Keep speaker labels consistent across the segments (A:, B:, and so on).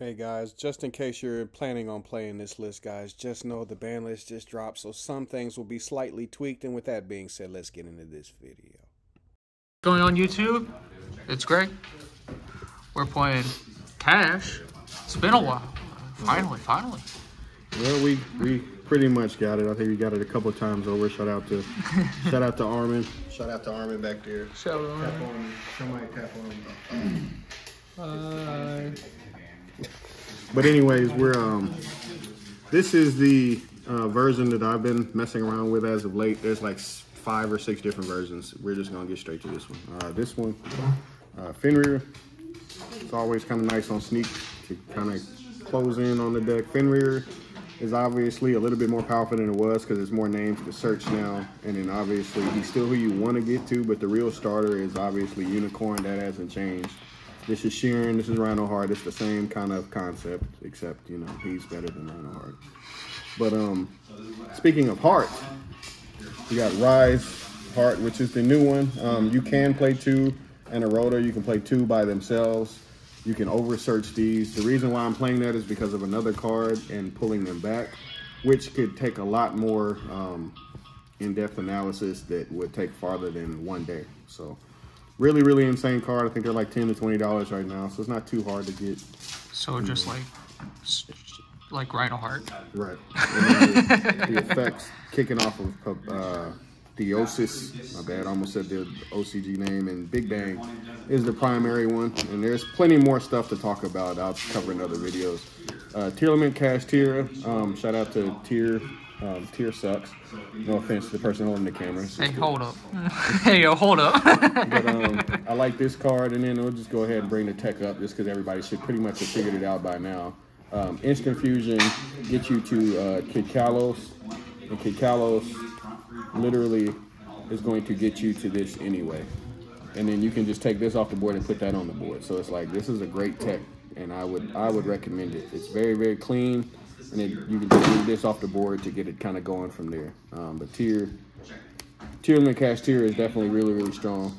A: Hey guys, just in case you're planning on playing this list, guys, just know the ban list just dropped, so some things will be slightly tweaked. And with that being said, let's get into this video.
B: Going on YouTube, it's Greg. We're playing KASH. It's been a while. Finally.
A: Well, we pretty much got it. I think we got it a couple times over. Shout out to Armin. Shout out to Armin back there.
B: Shout out.
A: Tap on. Somebody tap on.
B: Bye.
A: But anyways, we're this is the version that I've been messing around with as of late. There's like 5 or 6 different versions. We're just gonna get straight to this one. This one, Fenrir. It's always kind of nice on sneak to kind of close in on the deck. Fenrir is obviously a little bit more powerful than it was because there's more names to search now. And then obviously he's still who you want to get to, but the real starter is obviously Unicorn. That hasn't changed. This is Sheeran, this is Rhino Heart. It's the same kind of concept, except, you know, he's better than Rhino Heart. But speaking of Heart, you got Rise Heart, which is the new one. You can play 2 and a rotor. You can play 2 by themselves. You can over search these. The reason why I'm playing that is because of another card and pulling them back, which could take a lot more in-depth analysis that would take farther than one day. So really insane card. I think they're like $10 to $20 right now, so it's not too hard to get.
B: So just like Rhino Heart.
A: Right. The effects kicking off of Theosis. My bad, I almost said the OCG name. And Big Bang is the primary one. And there's plenty more stuff to talk about. I'll cover in other videos. Tier Limit Kashtira. Shout out to Tier. Tier sucks. No offense to the person holding the camera.
B: Hey, hold up. Hey, yo, hold up.
A: But I like this card, and then we'll just go ahead and bring the tech up just because everybody should pretty much have figured it out by now. Instant Fusion gets you to Kid Kalos, and Kid Kalos literally is going to get you to this anyway. And then you can just take this off the board and put that on the board. So it's like, this is a great tech, and I would recommend it. It's very clean. And then you can just move this off the board to get it kind of going from there. But Tier Limit Kashtira is definitely really strong.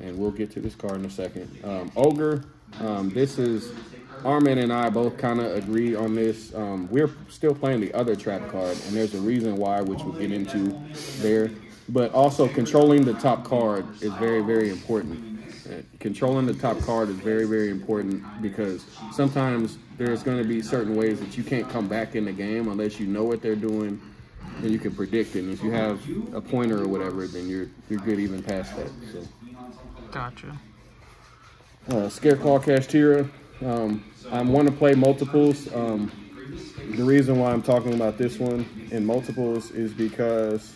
A: And we'll get to this card in a second. Ogre, this is, Armin and I both kind of agree on this. We're still playing the other trap card, and there's a reason why, which we'll get into there. But also controlling the top card is very important. Controlling the top card is very important because sometimes there's going to be certain ways that you can't come back in the game unless you know what they're doing and you can predict it. And if you have a pointer or whatever, then you're good even past that. So.
B: Gotcha.
A: Scareclaw Kashtira. I want to play multiples. The reason why I'm talking about this one in multiples is because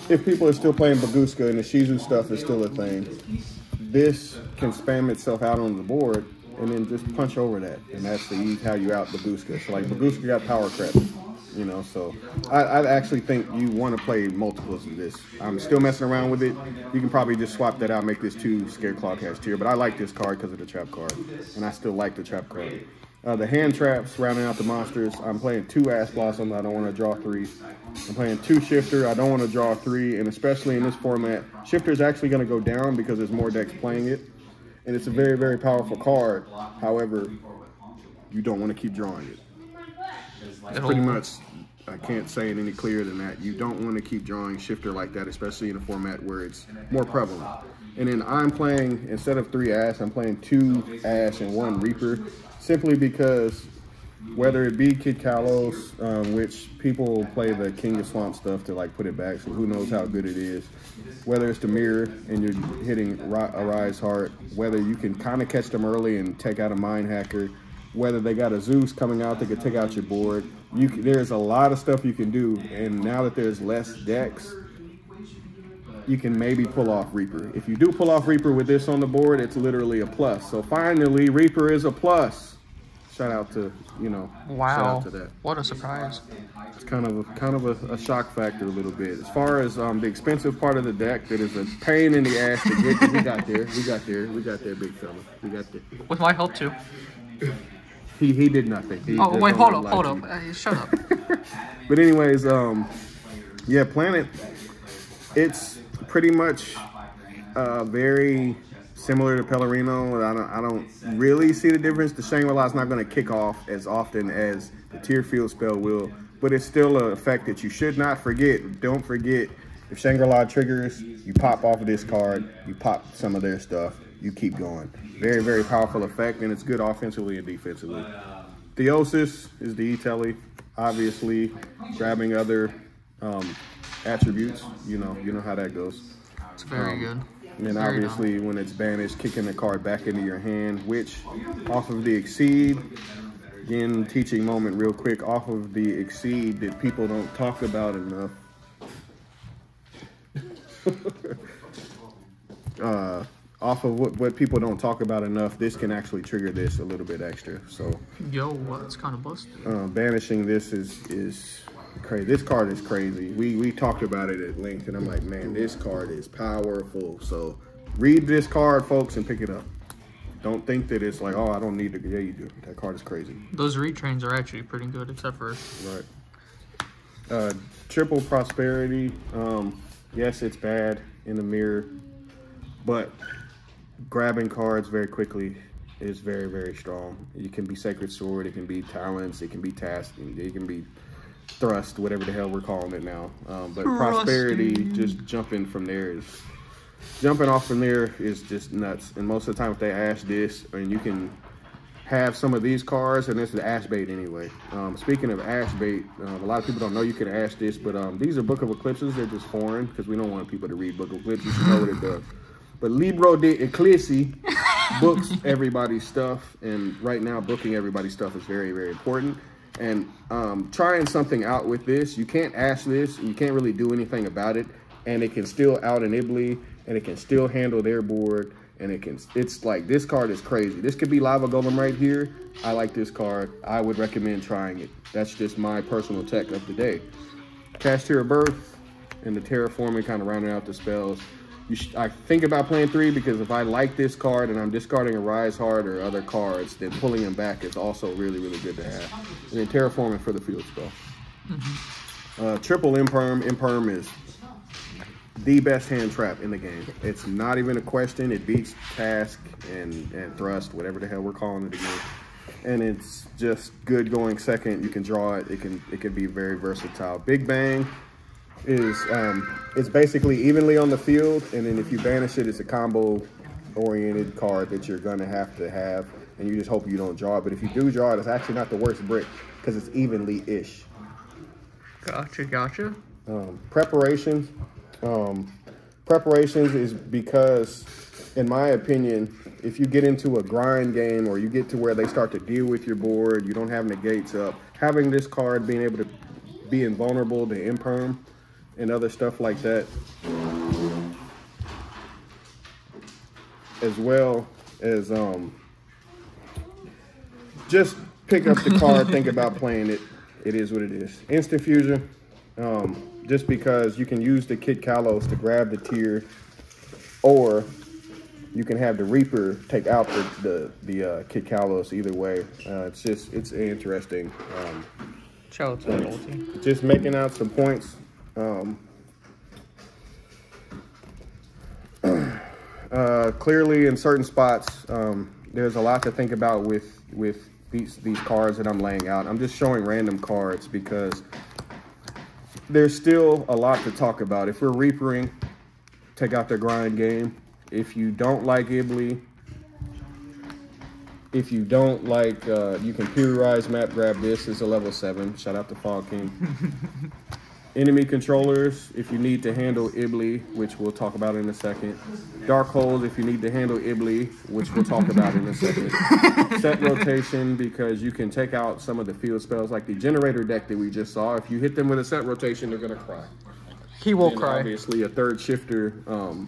A: if people are still playing Baguska and the Shizu stuff is still a thing, this can spam itself out on the board and then just punch over that. And that's how you out Baguska. So like Baguska got power crept, you know, so I actually think you want to play multiples of this. I'm still messing around with it. You can probably just swap that out, make this 2 Scareclaw Kashtira, but I like this card because of the trap card. And I still like the trap card. The hand traps, rounding out the monsters. I'm playing 2 Ass Blossom. I don't want to draw 3. I'm playing 2 Shifter. I don't want to draw 3. And especially in this format, Shifter is actually going to go down because there's more decks playing it. And it's a very powerful card. However, you don't want to keep drawing it. It's pretty much, I can't say it any clearer than that. You don't want to keep drawing Shifter like that, especially in a format where it's more prevalent. And then I'm playing, instead of 3 Ash, I'm playing 2 Ash and 1 Reaper. Simply because whether it be Kid Kalos, which people play the King of Swamp stuff to like put it back, so who knows how good it is. Whether it's the mirror and you're hitting a Rise Heart, whether you can kind of catch them early and take out a Mind Hacker, whether they got a Zeus coming out that could take out your board. There's a lot of stuff you can do, and now that there's less decks, you can maybe pull off Reaper. If you do pull off Reaper with this on the board, it's literally a plus. So finally, Reaper is a plus. Shout out to, you know,
B: wow,
A: shout out to that.
B: What a surprise.
A: It's kind of a shock factor a little bit. As far as the expensive part of the deck, that is a pain in the ass to get. We got there, big fella. We got there.
B: With my help too.
A: He did nothing.
B: Oh wait, hold up. Shut up.
A: But anyways, yeah, Planet. It's pretty much very similar to Pellerino. I don't really see the difference. The Shangri-La is not going to kick off as often as the Tear Field spell will, but it's still an effect that you should not forget. Don't forget, if Shangri-La triggers, you pop off of this card, you pop some of their stuff, you keep going. Very, very powerful effect, and it's good offensively and defensively. Theosis is the E-Telly. Obviously, grabbing other attributes, you know how that goes.
B: It's very good.
A: And then obviously when it's banished, kicking the card back into your hand, which off of the Exceed, again, teaching moment real quick, off of the Exceed that people don't talk about enough. Off of what people don't talk about enough, this can actually trigger this a little bit extra. So,
B: yo, that's kind of busted.
A: Banishing this is crazy. This card is crazy. We talked about it at length, and I'm like, man, this card is powerful. So, read this card, folks, and pick it up. Don't think that it's like, oh, I don't need to. Yeah, you do. That card is crazy.
B: Those retrains are actually pretty good, except for
A: right. Triple Prosperity. Yes, it's bad in the mirror, but grabbing cards very quickly is very, very strong. It can be Sacred Sword, it can be Talents, it can be Tasking, it can be Thrust, whatever the hell we're calling it now. But Prosperity, just jumping off from there is just nuts. And most of the time if they ash this, and you can have some of these cards, and this is Ash Bait anyway. Speaking of Ash Bait, a lot of people don't know you can ash this, but these are Book of Eclipses. They're just foreign because we don't want people to read Book of Eclipses. You know what it does. But Libro de Eclipse books everybody's stuff, and right now booking everybody's stuff is very, very important. And trying something out with this, you can't ash this, you can't really do anything about it, and it can still out an Ibly, and it can still handle their board, and it's like, this card is crazy. This could be Lava Golem right here. I like this card. I would recommend trying it. That's just my personal tech of the day. Kashtira Birth and the Terraforming kind of rounding out the spells. I think about playing 3 because if I like this card and I'm discarding a Rise Heart or other cards, then pulling them back is also really, really good to have. And then Terraforming for the field spell. Triple Imperm. Imperm is the best hand trap in the game. It's not even a question. It beats Task and Thrust, whatever the hell we're calling it again. And it's just good going second. You can draw it. It can be very versatile. Big Bang is it's basically evenly on the field, and then if you banish it, it's a combo oriented card that you're gonna have, and you just hope you don't draw it. But if you do draw it, it's actually not the worst brick because it's evenly-ish.
B: Gotcha.
A: Preparations. Preparations is because, in my opinion, if you get into a grind game or you get to where they start to deal with your board, you don't have negates up, having this card being able to be invulnerable to Imperm and other stuff like that, as well as just pick up the card, think about playing it. It is what it is. Instant Fusion, just because you can use the Kid Kalos to grab the tier, or you can have the Reaper take out the Kid Kalos. Either way, it's interesting. Just making out some points. Clearly in certain spots, there's a lot to think about with these cards that I'm laying out. I'm just showing random cards because there's still a lot to talk about. If we're Reapering, take out the grind game. If you don't like Ibly, if you don't like, you can Periodize Map, grab this. It's a level 7. Shout out to Fog King. Enemy controllers, if you need to handle Ibly, which we'll talk about in a second. Dark Holes, if you need to handle Ibly, which we'll talk about in a second. Set rotation, because you can take out some of the field spells, like the generator deck that we just saw. If you hit them with a set rotation, they're gonna cry.
B: He will cry.
A: Obviously, a third shifter.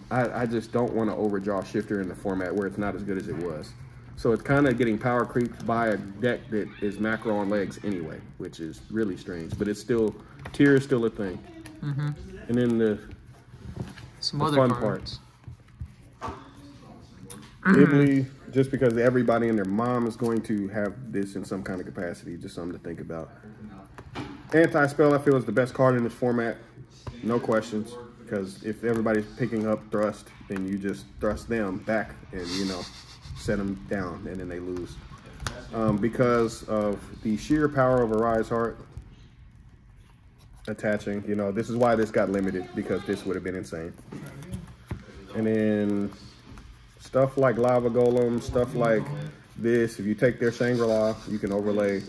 A: I just don't want to overdraw shifter in the format where it's not as good as it was. So it's kind of getting power creeped by a deck that is macro on legs anyway, which is really strange. But it's still, tier is still a thing. And then the fun parts. Ibly, just because everybody and their mom is going to have this in some kind of capacity, just something to think about. Anti-Spell, I feel, is the best card in this format. No questions. because if everybody's picking up thrust, then you just thrust them back and, you know, set them down, and then they lose. Because of the sheer power of a Rise Heart attaching, you know, this is why this got limited, because this would have been insane. And then stuff like Lava Golem, stuff like this, if you take their Shangri-La, you can overlay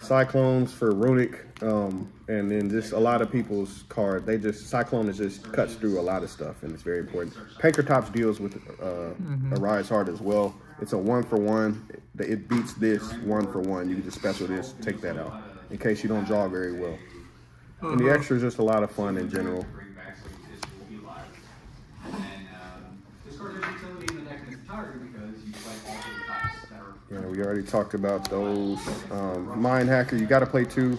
A: Cyclones for Runic, and then just a lot of people's card. Cyclone just cuts through a lot of stuff, and it's very important. Pankratops deals with a Rise Heart as well. It's a 1-for-1. It beats this 1-for-1. You can just special this, take that out, in case you don't draw very well. And the extra is just a lot of fun in general. Yeah, we already talked about those. Mind Hacker, you got to play 2.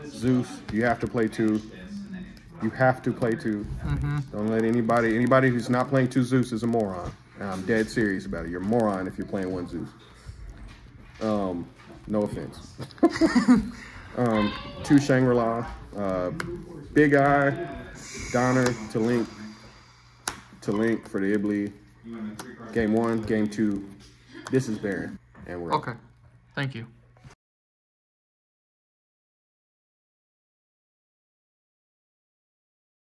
A: Zeus, you have to play 2. You have to play 2. Don't let anybody who's not playing 2 Zeus is a moron. And I'm dead serious about it. You're a moron if you're playing 1 Zeus. No offense. 2 Shangri-La, Big Eye, Donner to Link for the Ibli. Game 1, game 2. This is Baron, and we're
B: okay. Thank you.